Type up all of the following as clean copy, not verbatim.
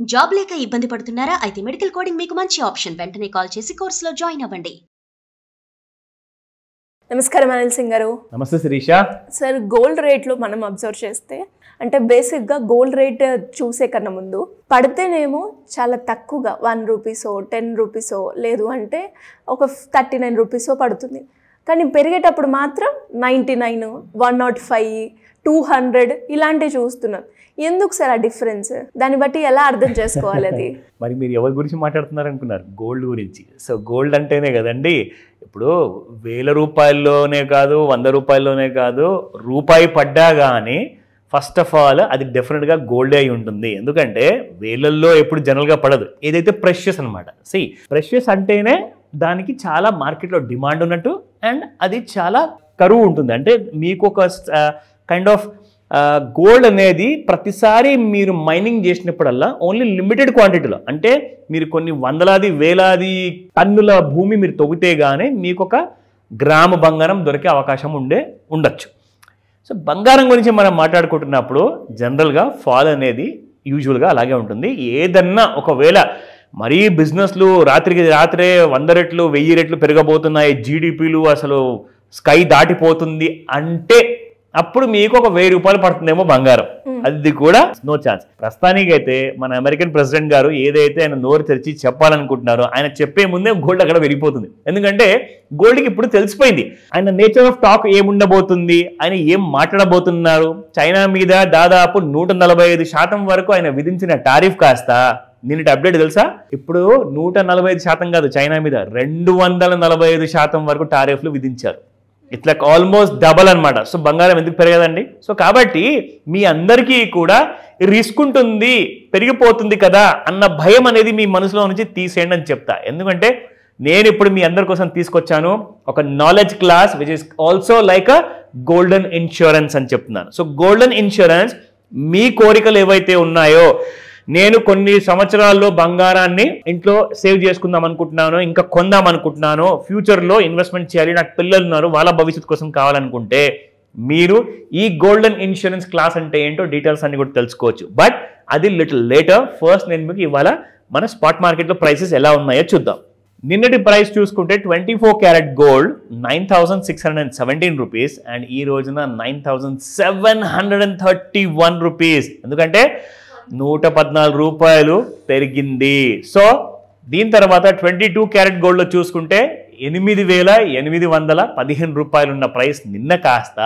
Job లేక ఇబ్బంది పడుతున్నారా? అయితే మెడికల్ కోడింగ్ మీకు మంచి ఆప్షన్. వెంటనే కాల్ చేసి కోర్సులో జాయిన్ అవ్వండి. నమస్కారం అనిల్ సింగ్ గారు. నమస్తే శిరీష. సార్, గోల్డ్ రేట్లో మనం అబ్జర్వ్ చేస్తే అంటే బేసిక్గా గోల్డ్ రేట్ చూసే కన్నా ముందు పడితేనేమో చాలా తక్కువగా 1 రూపీసో 10 రూపీసో లేదు అంటే ఒక 39 రూపీసో పడుతుంది. కానీ పెరిగేటప్పుడు మాత్రం 99, 105, 200 ఇలాంటివి చూస్తున్నాం. ఎందుకు సార్ ఆ డిఫరెన్స్? దాన్ని బట్టి ఎలా అర్థం చేసుకోవాలి అది? మరి మీరు ఎవరి గురించి మాట్లాడుతున్నారు అనుకున్నారు? గోల్డ్ గురించి. సో గోల్డ్ అంటేనే కదండి, ఇప్పుడు 1000 రూపాయల్లోనే కాదు, 100 రూపాయల్లోనే కాదు, రూపాయి పడ్డా కానీ ఫస్ట్ ఆఫ్ ఆల్ అది డెఫినెట్గా గోల్డే అయి ఉంటుంది. ఎందుకంటే వేలల్లో ఎప్పుడు జనరల్గా పడదు. ఏదైతే ప్రెషియస్ అనమాట. ప్రెషియస్ అంటేనే దానికి చాలా మార్కెట్లో డిమాండ్ ఉన్నట్టు, అండ్ అది చాలా కరువు ఉంటుంది. అంటే మీకు ఒక కైండ్ ఆఫ్ గోల్డ్ అనేది ప్రతిసారి మీరు మైనింగ్ చేసినప్పుడల్లా ఓన్లీ లిమిటెడ్ క్వాంటిటీలో, అంటే మీరు కొన్ని వందలాది వేలాది టన్నుల భూమి మీరు తవ్వితే కానీ మీకు ఒక గ్రాము బంగారం దొరికే అవకాశం ఉండొచ్చు. సో బంగారం గురించి మనం మాట్లాడుకుంటున్నప్పుడు జనరల్గా ఫాల్ అనేది యూజువల్గా అలాగే ఉంటుంది. ఏదన్నా ఒకవేళ మరీ బిజినెస్లు రాత్రికి రాత్రే 100 రెట్లు 1000 రెట్లు పెరగబోతున్నాయి, జీడిపిలు అసలు స్కై దాటిపోతుంది అంటే అప్పుడు మీకు ఒక 1000 రూపాయలు పడుతుందేమో బంగారం. అది కూడా నో ఛాన్స్. ప్రస్తుతానికి అయితే మన అమెరికన్ ప్రెసిడెంట్ గారు ఏదైతే ఆయన నోరు తెరిచి చెప్పాలనుకుంటున్నారో ఆయన చెప్పే ముందే గోల్డ్ అక్కడ వెళ్ళిపోతుంది. ఎందుకంటే గోల్డ్కి ఇప్పుడు తెలిసిపోయింది ఆయన నేచర్ ఆఫ్ టాక్ ఏముండబోతుంది, ఆయన ఏం మాట్లాడబోతున్నారు. చైనా మీద దాదాపు 145% వరకు ఆయన విధించిన టారిఫ్ కాస్త నిన్నటి అప్డేట్ తెలుసా? ఇప్పుడు 145% కాదు, చైనా మీద 245% వరకు టారిఫ్లు విధించారు. ఇట్లా ఆల్మోస్ట్ డబల్ అనమాట. సో బంగారం ఎందుకు పెరగదండి? సో కాబట్టి మీ అందరికీ కూడా రిస్క్ ఉంటుంది, పెరిగిపోతుంది కదా అన్న భయం అనేది మీ మనసులో నుంచి తీసేయండి అని చెప్తా. ఎందుకంటే నేను ఇప్పుడు మీ అందరి కోసం తీసుకొచ్చాను ఒక knowledge class which is also like a golden insurance అని చెప్తున్నాను. సో గోల్డెన్ ఇన్సూరెన్స్ మీ కోరికలు ఏవైతే ఉన్నాయో, నేను కొన్ని సంవత్సరాల్లో బంగారాన్ని ఇంట్లో సేవ్ చేసుకుందాం అనుకుంటున్నాను, ఇంకా కొందాం అనుకుంటున్నాను, ఫ్యూచర్లో ఇన్వెస్ట్మెంట్ చేయాలి, నాకు పిల్లలు ఉన్నారు, వాళ్ళ భవిష్యత్తు కోసం కావాలనుకుంటే మీరు ఈ గోల్డెన్ ఇన్సూరెన్స్ క్లాస్ అంటే ఏంటో డీటెయిల్స్ అన్ని కూడా తెలుసుకోవచ్చు. బట్ అది లిటిల్ లేటర్. ఫస్ట్ నేను మీకు ఇవాళ మన స్పాట్ మార్కెట్లో ప్రైసెస్ ఎలా ఉన్నాయో చూద్దాం. నిన్నటి ప్రైస్ చూసుకుంటే 24 క్యారెట్ గోల్డ్ 9617 రూపీస్ అండ్ ఈ రోజున 9731 రూపీస్. ఎందుకంటే 114 రూపాయలు పెరిగింది. సో దీని తర్వాత 22 క్యారెట్ గోల్డ్లో చూసుకుంటే 8815 రూపాయలు ఉన్న ప్రైస్ నిన్న కాస్త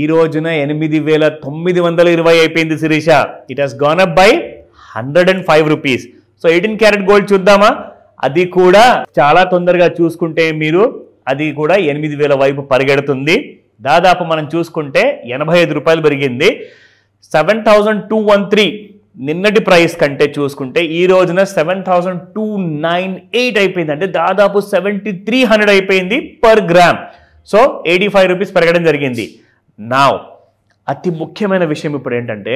ఈ రోజున 8920 అయిపోయింది Sirisha. It has gone up by 105 rupees. So 18 carat gold చూద్దామా? అది కూడా చాలా తొందరగా చూసుకుంటే మీరు అది కూడా 8000 వైపు పరిగెడుతుంది. దాదాపు మనం చూసుకుంటే 85 రూపాయలు పెరిగింది. 7213 నిన్నటి ప్రైస్ కంటే చూసుకుంటే ఈ రోజున 7298 అయిపోయింది. అంటే దాదాపు 7300 అయిపోయింది పర్ గ్రామ్. సో 85 రూపీస్ పెరగడం జరిగింది. నా అతి ముఖ్యమైన విషయం ఇప్పుడు ఏంటంటే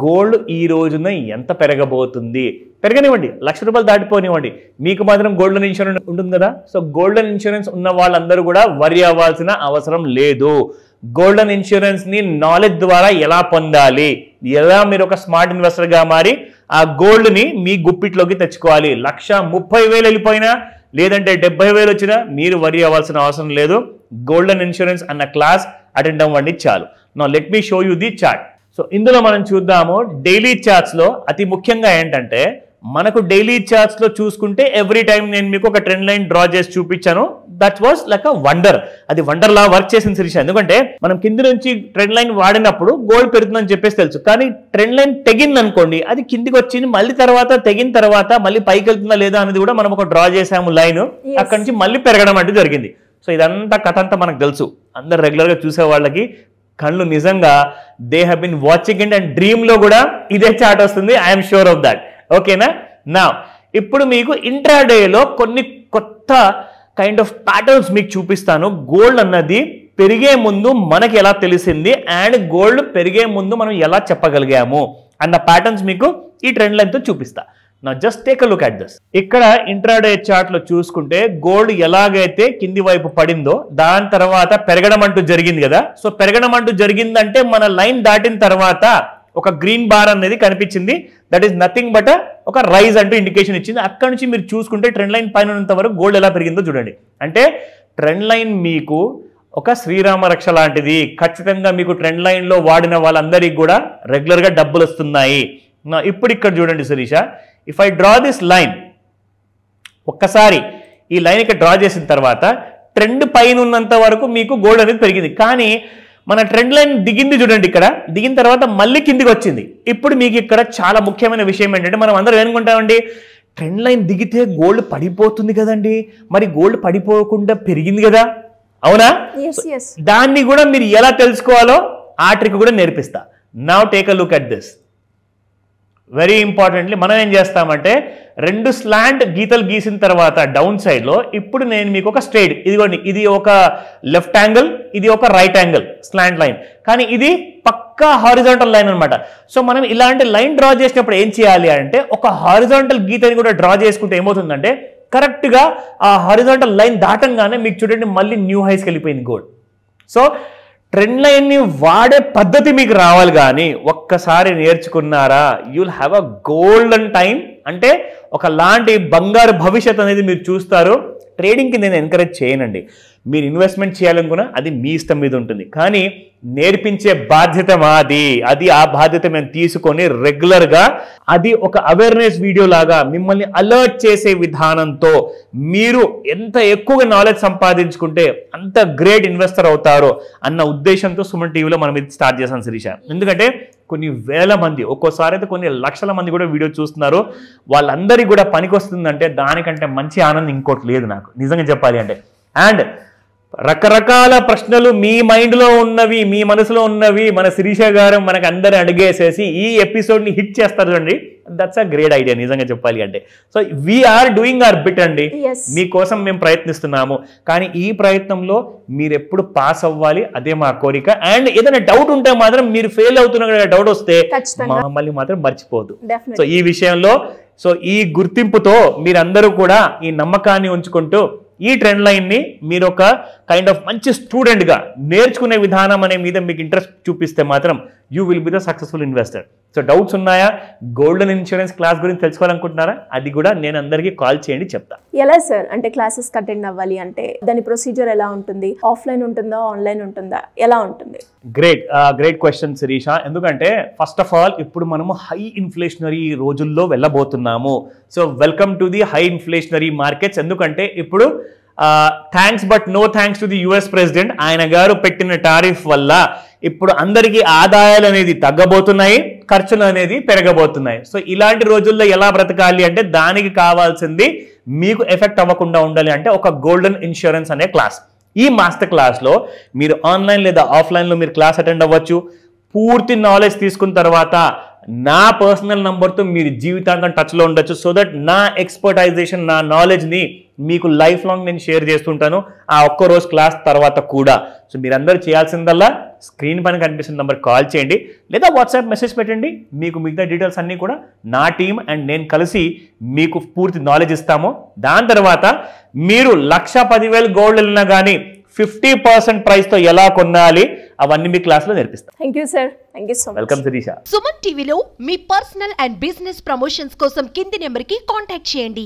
గోల్డ్ ఈ రోజున ఎంత పెరగబోతుంది? పెరగనివ్వండి, 1,00,000 రూపాయలు దాటిపోనివ్వండి, మీకు మాత్రం గోల్డెన్ ఇన్సూరెన్స్ ఉంటుంది కదా. సో గోల్డెన్ ఇన్సూరెన్స్ ఉన్న వాళ్ళందరూ కూడా వరి అవ్వాల్సిన అవసరం లేదు. గోల్డెన్ ఇన్సూరెన్స్ ని నాలెడ్జ్ ద్వారా ఎలా పొందాలి, ఎలా మీరు ఒక స్మార్ట్ ఇన్వెస్టర్గా మారి ఆ గోల్డ్ ని మీ గుప్పిట్లోకి తెచ్చుకోవాలి. 1,30,000 వెళ్ళిపోయినా లేదంటే 70,000 వచ్చినా మీరు వరి అవ్వాల్సిన అవసరం లేదు. గోల్డెన్ ఇన్సూరెన్స్ అన్న క్లాస్ అటెండ్ అవ్వండి చాలు. Now let me show you the chart. So ఇందులో మనం చూద్దాము డైలీ చార్ట్స్ లో అతి ముఖ్యంగా ఏంటంటే మనకు డైలీ చార్ట్స్ లో చూసుకుంటే ఎవ్రీ టైం నేను మీకు ఒక ట్రెండ్ లైన్ డ్రా చేసి చూపించాను. That was like a wonder. అది వండర్ లా వర్క్ చేసింది శిరీష. ఎందుకంటే మనం కింది నుంచి ట్రెండ్ లైన్ వాడినప్పుడు గోల్డ్ పెరుగుతుందని చెప్పేసి తెలుసు, కానీ ట్రెండ్ లైన్ తెగింది అనుకోండి, అది కిందికి వచ్చింది, మళ్ళీ తర్వాత తెగిన తర్వాత మళ్ళీ పైకి వెళ్తుందా లేదా అనేది కూడా మనం ఒక డ్రా చేసాము లైన్. అక్కడి నుంచి మళ్ళీ పెరగడం అంటూ జరిగింది. సో ఇదంతా కథ అంతా మనకు తెలుసు. అందరు రెగ్యులర్ గా చూసే వాళ్ళకి కళ్ళు నిజంగా they have been watching it and dream లో కూడా ఇదే చార్ట్ వస్తుంది. I'm sure of that. ఓకేనా? నా ఇప్పుడు మీకు ఇంట్రాడేలో కొన్ని కొత్త కైండ్ ఆఫ్ ప్యాటర్న్స్ మీకు చూపిస్తాను. గోల్డ్ అన్నది పెరిగే ముందు మనకి ఎలా తెలిసింది అండ్ గోల్డ్ పెరిగే ముందు మనం ఎలా చెప్పగలిగాము అన్న ప్యాటర్న్స్ మీకు ఈ ట్రెండ్ లైన్తో చూపిస్తా. నా just take a look at this. ఇక్కడ ఇంట్రాడే చార్ట్ లో చూసుకుంటే గోల్డ్ ఎలాగైతే కింది వైపు పడిందో దాని తర్వాత పెరగడం అంటూ జరిగింది కదా. సో పెరగడం అంటూ జరిగిందంటే మన లైన్ దాటిన తర్వాత ఒక గ్రీన్ బార్ అనేది కనిపించింది. దట్ ఈస్ నథింగ్ బట్ ఒక రైజ్ అంటూ ఇండికేషన్ ఇచ్చింది. అక్కడ నుంచి మీరు చూసుకుంటే ట్రెండ్ లైన్ పైన ఉన్నంత వరకు గోల్డ్ ఎలా పెరిగిందో చూడండి. అంటే ట్రెండ్ లైన్ మీకు ఒక శ్రీరామ రక్ష లాంటిది. ఖచ్చితంగా మీకు ట్రెండ్ లైన్లో వాడిన వాళ్ళందరికీ కూడా రెగ్యులర్గా డబ్బులు వస్తున్నాయి. ఇప్పుడు ఇక్కడ చూడండి Sirisha, if I draw this line, ఒక్కసారి ఈ లైన్ ఇక్కడ డ్రా చేసిన తర్వాత ట్రెండ్ పైన ఉన్నంత వరకు మీకు గోల్డ్ అనేది పెరిగింది. కానీ మన ట్రెండ్ లైన్ దిగింది చూడండి, ఇక్కడ దిగిన తర్వాత మళ్ళీ కిందికి వచ్చింది. ఇప్పుడు మీకు ఇక్కడ చాలా ముఖ్యమైన విషయం ఏంటంటే, మనం అందరం ఏమనుకుంటామండి, ట్రెండ్ లైన్ దిగితే గోల్డ్ పడిపోతుంది కదండి, మరి గోల్డ్ పడిపోకుండా పెరిగింది కదా, అవునా? దాన్ని కూడా మీరు ఎలా తెలుసుకోవాలో ఆ ట్రిక్ కూడా నేర్పిస్తా. Now take a look at this. Very importantly మనం ఏం చేస్తామంటే, 2 స్లాంట్ గీతలు గీసిన తర్వాత డౌన్ సైడ్లో ఇప్పుడు నేను మీకు ఒక స్ట్రైట్, ఇదిగోండి, ఇది ఒక లెఫ్ట్ యాంగిల్, ఇది ఒక రైట్ యాంగిల్ స్లాంట్ లైన్, కానీ ఇది పక్కా హారిజాంటల్ లైన్ అనమాట. సో మనం ఇలాంటి లైన్ డ్రా చేసినప్పుడు ఏం చేయాలి అంటే, ఒక హారిజాంటల్ గీతని కూడా డ్రా చేసుకుంటే ఏమవుతుందంటే, కరెక్ట్గా ఆ హారిజాంటల్ లైన్ దాటంగానే మీకు చూడండి మళ్ళీ న్యూ హైస్కి వెళ్ళిపోయింది గోల్డ్. సో ట్రెండ్ లైన్ని వాడే పద్ధతి మీకు రావాలి, కానీ ఒక్కసారి నేర్చుకున్నారా you will have a golden time. అంటే ఒకలాంటి బంగారు భవిష్యత్ అనేది మీరు చూస్తారు. ట్రేడింగ్కి నేను ఎంకరేజ్ చేయనండి, మీరు ఇన్వెస్ట్మెంట్ చేయాలనుకున్నా అది మీ ఇష్టం మీద ఉంటుంది, కానీ నేర్పించే బాధ్యత మాది. అది ఆ బాధ్యత మేము తీసుకొని రెగ్యులర్గా అది ఒక అవేర్నెస్ వీడియో లాగా మిమ్మల్ని అలర్ట్ చేసే విధానంతో మీరు ఎంత ఎక్కువగా నాలెడ్జ్ సంపాదించుకుంటే అంత గ్రేట్ ఇన్వెస్టర్ అవుతారో అన్న ఉద్దేశంతో సుమన్ టీవీలో మనం ఇది స్టార్ట్ చేశాం శిరీష. ఎందుకంటే కొన్ని వేల మంది, ఒక్కోసారి అయితే కొన్ని లక్షల మంది కూడా వీడియో చూస్తున్నారు. వాళ్ళందరికీ కూడా పనికొస్తుందంటే దానికంటే మంచి ఆనందం ఇంకోటి లేదు నాకు, నిజంగా చెప్పాలి అంటే. అండ్ రకరకాల ప్రశ్నలు మీ మైండ్లో ఉన్నవి, మీ మనసులో ఉన్నవి మన శిరీష గారు మనకు అందరూ అడిగేసేసి ఈ ఎపిసోడ్ని హిట్ చేస్తారు చూడండి. దట్స్ అ గ్రేట్ ఐడియా నిజంగా చెప్పాలి అంటే. So we're doing our bit అండి, మీకోసం మేము ప్రయత్నిస్తున్నాము. కానీ ఈ ప్రయత్నంలో మీరు ఎప్పుడు పాస్ అవ్వాలి, అదే మా కోరిక. అండ్ ఏదైనా డౌట్ ఉంటే మాత్రం, మీరు ఫెయిల్ అవుతున్న డౌట్ వస్తే మమ్మల్ని మాత్రం మర్చిపోవద్దు. సో ఈ విషయంలో, సో ఈ గుర్తింపుతో మీరందరూ కూడా ఈ నమ్మకాన్ని ఉంచుకుంటూ ఈ ట్రెండ్ లైన్ని మీరు ఒక కైండ్ ఆఫ్ మంచి స్టూడెంట్గా నేర్చుకునే విధానం అనే మీద మీకు ఇంట్రెస్ట్ చూపిస్తే మాత్రం you will be the successful investor. So doubts ఉన్నాయా, గోల్డెన్ ఇన్సూరెన్స్ క్లాస్ గురించి తెలుసుకోవాలనుకుంటున్నారా, అది కూడా నేను అందరికీ కాల్ చేయండి, చెప్తా. ఎలా సార్ అంటే క్లాసెస్ అటెండ్ అవ్వాలి అంటే దాని ప్రొసీజర్ ఎలా ఉంటుంది? ఆఫ్లైన్ ఉంటుందా, ఆన్లైన్ ఉంటుందా, ఎలా ఉంటుంది? Great question Sirisha. ఎందుకంటే ఫస్ట్ ఆఫ్ ఆల్ ఇప్పుడు మనము హై ఇన్ఫ్లేషనరీ రోజుల్లో వెళ్ళబోతున్నాము. So welcome to the high inflationary markets. ఎందుకంటే ఇప్పుడు thanks but no thanks to the US president, ఆయన గారు పెట్టిన టారిఫ్ వల్ల ఇప్పుడు అందరికీ ఆదాయాలు అనేది తగ్గబోతున్నాయి, ఖర్చులు అనేది పెరగబోతున్నాయి. సో ఇలాంటి రోజుల్లో ఎలా బ్రతకాలి అంటే, దానికి కావాల్సింది మీకు ఎఫెక్ట్ అవ్వకుండా ఉండాలి అంటే ఒక గోల్డెన్ ఇన్సూరెన్స్ అనే క్లాస్. ఈ మాస్టర్ క్లాస్లో మీరు ఆన్లైన్ లేదా ఆఫ్లైన్లో మీరు క్లాస్ అటెండ్ అవ్వచ్చు. పూర్తి నాలెడ్జ్ తీసుకున్న తర్వాత నా పర్సనల్ నంబర్తో మీరు జీవితాంతం టచ్లో ఉండొచ్చు. సో దట్ నా ఎక్స్పర్టైజేషన్, నా నాలెడ్జ్ని మీకు లైఫ్ లాంగ్ నేను షేర్ చేస్తుంటాను, ఆ ఒక్కరోజు క్లాస్ తర్వాత కూడా. సో మీరందరూ చేయాల్సిందల్లా స్క్రీన్ పైన కనిపిస్తున్న నెంబర్ కాల్ చేయండి, లేదా వాట్సాప్ మెసేజ్ పెట్టండి. మీకు మిగతా డీటెయిల్స్ అన్నీ కూడా నా టీం అండ్ నేను కలిసి మీకు పూర్తి నాలెడ్జ్ ఇస్తాము. దాని తర్వాత మీరు 1,10,000 గోల్డ్ వెళ్ళినా కానీ 50% ప్రైస్తో ఎలా కొనాలి అవన్నీ మీ క్లాస్లో నేర్పిస్తాం. Thank you sir, thank you so much. Welcome Sirisha. Suman టీవీలో మీ పర్సనల్ అండ్ బిజినెస్ ప్రమోషన్స్ కోసం కింది నెంబర్కి కాంటాక్ట్ చేయండి.